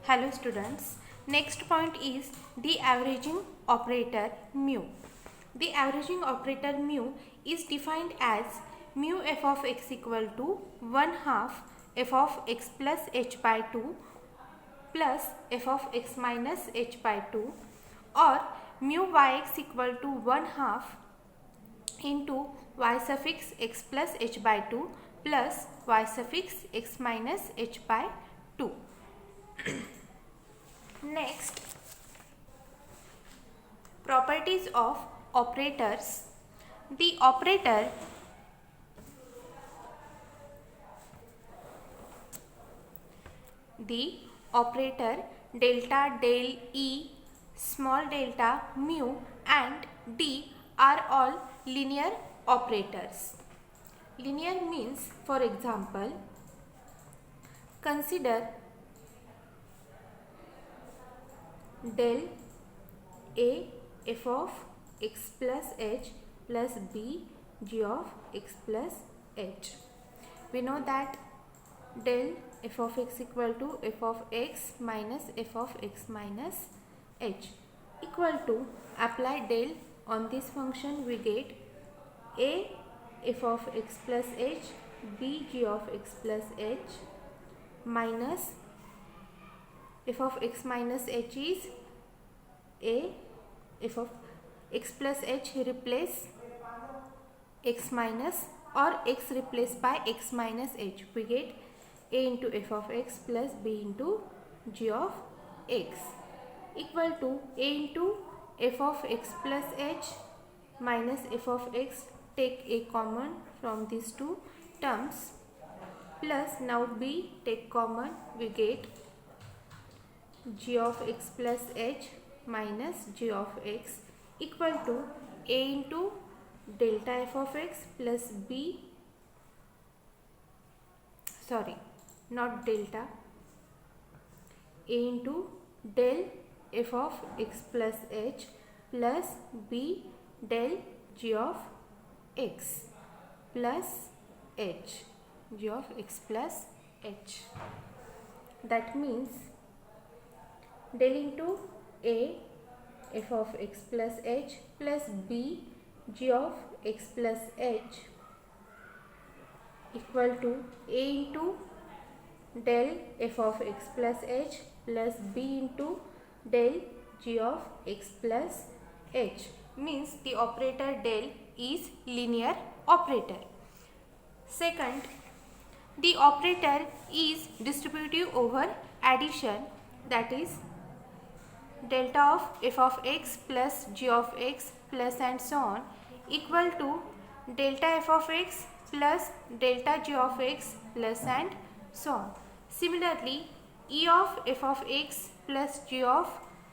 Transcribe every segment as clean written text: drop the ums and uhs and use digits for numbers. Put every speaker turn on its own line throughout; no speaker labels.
Hello students. Next point is the averaging operator mu. The averaging operator mu is defined as mu f of x equal to 1 half f of x plus h by 2 plus f of x minus h by 2 or mu yx equal to 1 half into y suffix x plus h by 2 plus y suffix x minus h by 2. Next, properties of operators. The operator delta, del E, small delta, mu and d are all linear operators. Linear means, for example, consider del A f of x plus h plus b g of x plus h. We know that del f of x equal to f of x minus f of x minus h equal to, apply del on this function, we get a f of x plus h, b g of x plus h minus f of x minus h is a f of x plus h, replace x minus or x replaced by x minus h, we get a into f of x plus b into g of x equal to a into f of x plus h minus f of x, take a common from these two terms, plus now b take common, we get g of x plus h minus g of x equal to a into delta f of x plus b, sorry, not delta, a into del f of x plus h plus b del g of x plus h, g of x plus h. That means del into a f of x plus h plus b g of x plus h equal to a into del f of x plus h plus b into del g of x plus h, means the operator del is linear operator. Second, the operator is distributive over addition, that is delta of f of x plus g of x plus and so on equal to delta f of x plus delta g of x plus and so on. Similarly, e of f of x plus g of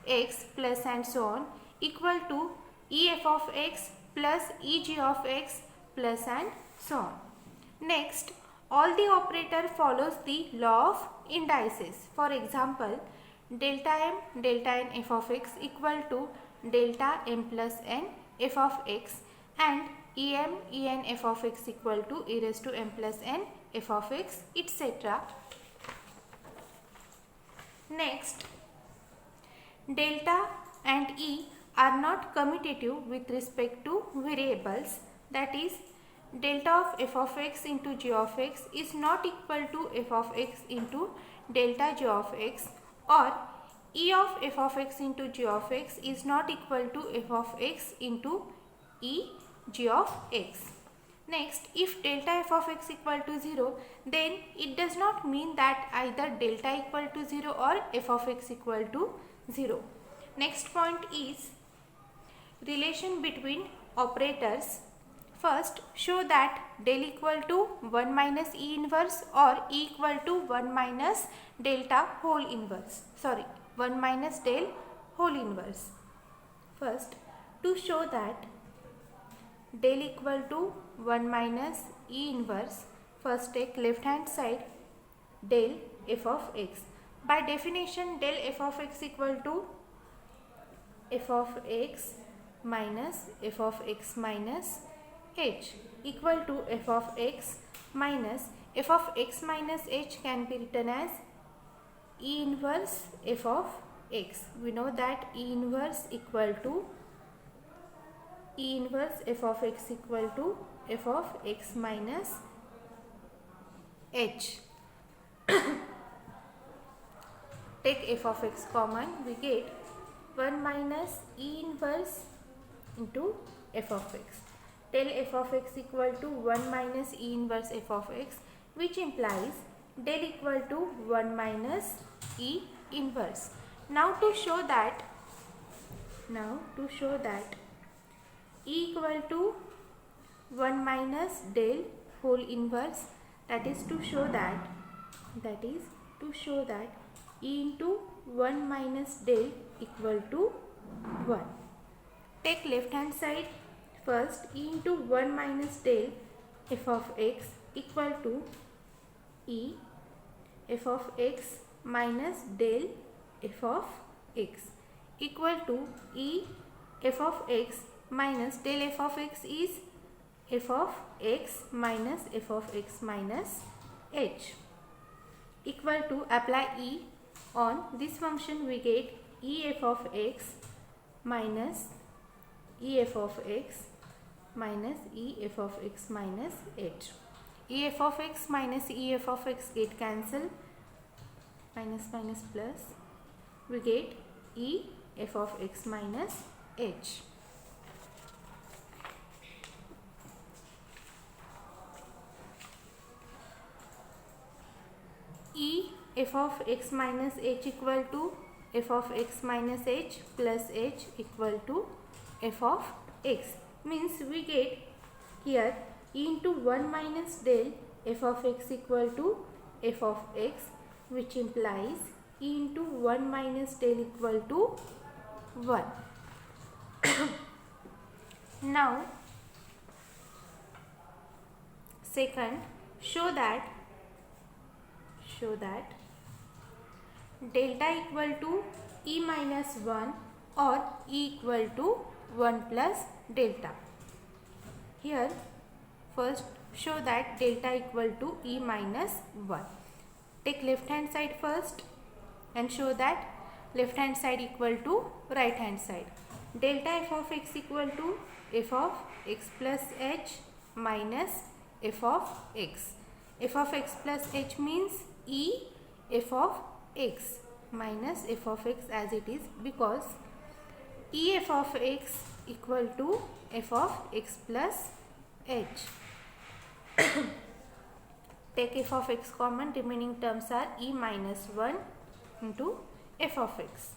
x plus and so on equal to e f of x plus e g of x plus and so on. Next, all the operator follows the law of indices. For example, delta n f of x equal to delta m plus n f of x and en f of x equal to e raised to m plus n f of x, etc. Next, delta and e are not commutative with respect to variables, that is delta of f of x into g of x is not equal to f of x into delta g of x, or e of f of x into g of x is not equal to f of x into e g of x. Next, if delta f of x equal to 0, then it does not mean that either delta equal to 0 or f of x equal to 0. Next point is relation between operators. First, show that del equal to 1 minus e inverse or e equal to 1 minus delta whole inverse, 1 minus del whole inverse. First, to show that del equal to 1 minus e inverse, first take left hand side del f of x. By definition, del f of x equal to f of x minus f of x minus h equal to f of x minus f of x minus h can be written as E inverse f of x. We know that E inverse f of x equal to f of x minus h. Take f of x common, we get 1 minus E inverse into f of x. Del f of x equal to 1 minus E inverse f of x, which implies del equal to 1 minus E inverse. Now to show that E equal to 1 minus del whole inverse, that is to show that E into 1 minus del equal to 1. Take left hand side first. E into 1 minus del f of x equal to E f of x minus del f of x equal to E f of x minus del f of x is f of x minus f of x minus h equal to, apply E on this function, we get E f of x minus E f of x minus E f of x minus h. E f of x minus E f of x get cancel, minus minus plus, we get E f of x minus h. E f of x minus h equal to f of x minus h plus h equal to f of x, means we get here E into 1 minus del f of x equal to f of x, which implies E into 1 minus del equal to 1. Now second, show that delta equal to E minus 1 or E equal to 1 plus delta. Here first show that delta equal to E minus 1. Take left hand side first and show that left hand side equal to right hand side. Delta f of x equal to f of x plus h minus f of x. F of x plus h means E f of x minus f of x as it is, because E f of x equal to f of x plus h. Take f of x common, remaining terms are E minus 1 into f of x,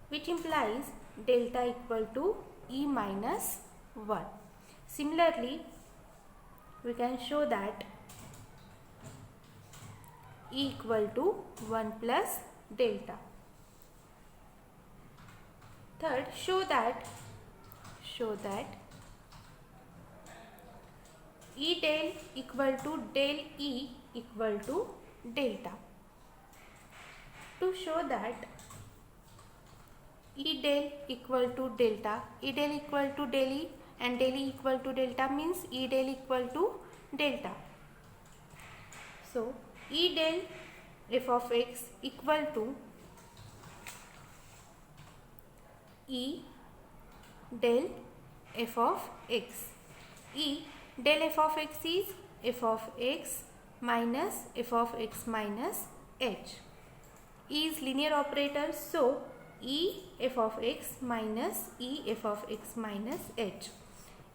which implies delta equal to E minus 1. Similarly, we can show that E equal to 1 plus delta. Third, show that E del equal to del E equal to delta. To show that E del equal to delta, E del equal to del E and del E equal to delta means E del equal to delta. So E del f of x equal to E del f of x. E del f of x is f of x minus f of x minus h. E is linear operator, so E f of x minus E f of x minus h.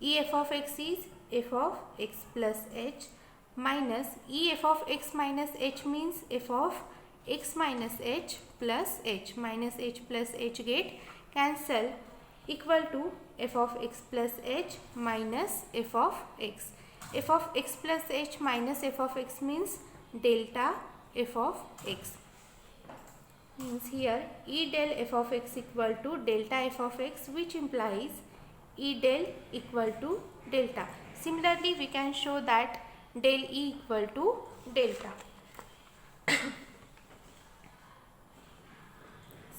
E f of x is f of x plus h minus E f of x minus h means f of x minus h plus h. Minus h plus h get cancel, equal to f of x plus h minus f of x. F of x plus h minus f of x means delta f of x. Means here E del f of x equal to delta f of x, which implies E del equal to delta. Similarly, we can show that del E equal to delta.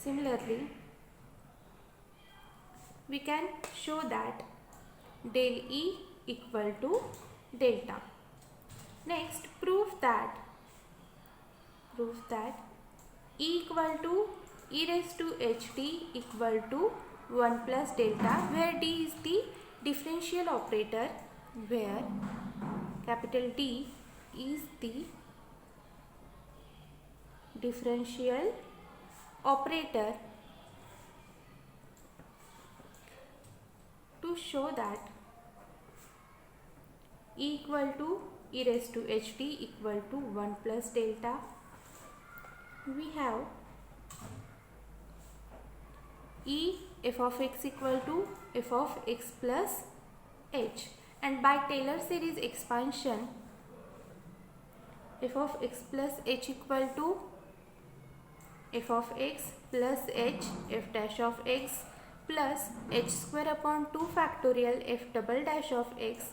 Similarly, we can show that del E equal to delta. Next, prove that E equal to e raised to ht equal to 1 plus delta, where d is the differential operator, where capital D is the differential operator. To show that e equal to e raised to ht equal to 1 plus delta, we have e f of x equal to f of x plus h, and by Taylor series expansion, f of x plus h equal to f of x plus h f dash of x plus h square upon 2 factorial f double dash of x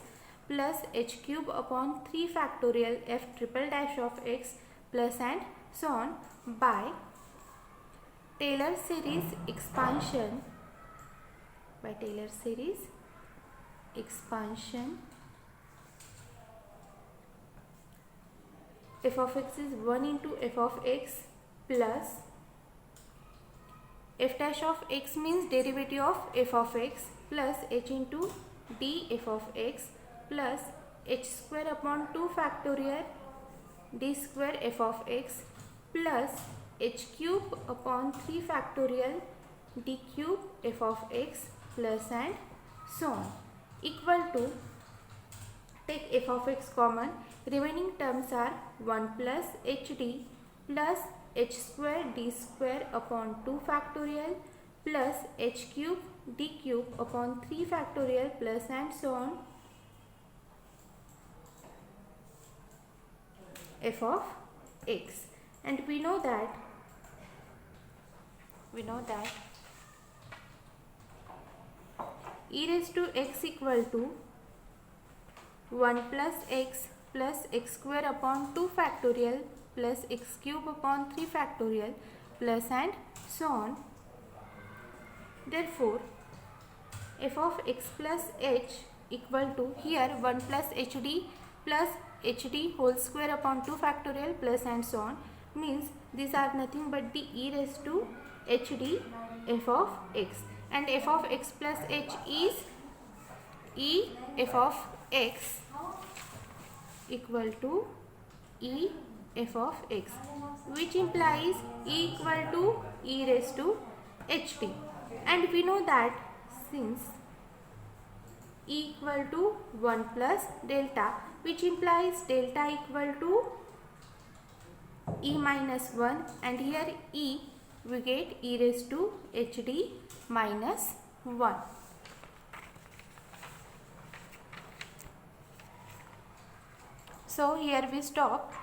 plus h cube upon 3 factorial f triple dash of x plus and so on by Taylor series expansion. By Taylor series expansion, f of x is 1 into f of x plus f dash of x means derivative of f of x plus h into d f of x plus h square upon 2 factorial d square f of x plus h cube upon 3 factorial d cube f of x plus and so on equal to, take f of x common, remaining terms are 1 plus hd plus h square d square upon 2 factorial plus h cube d cube upon 3 factorial plus and so on f of x. And we know that e raised to x equal to 1 plus x square upon 2 factorial plus x cube upon 3 factorial plus and so on. Therefore, f of x plus h equal to, here 1 plus hd whole square upon 2 factorial plus and so on, means these are nothing but the e raised to hd f of x, and f of x plus h is e f of x equal to e f of x, which implies e equal to e raised to ht. And we know that since e equal to 1 plus delta, which implies delta equal to e minus 1, and here e we get e raised to hd minus 1. So here we stop.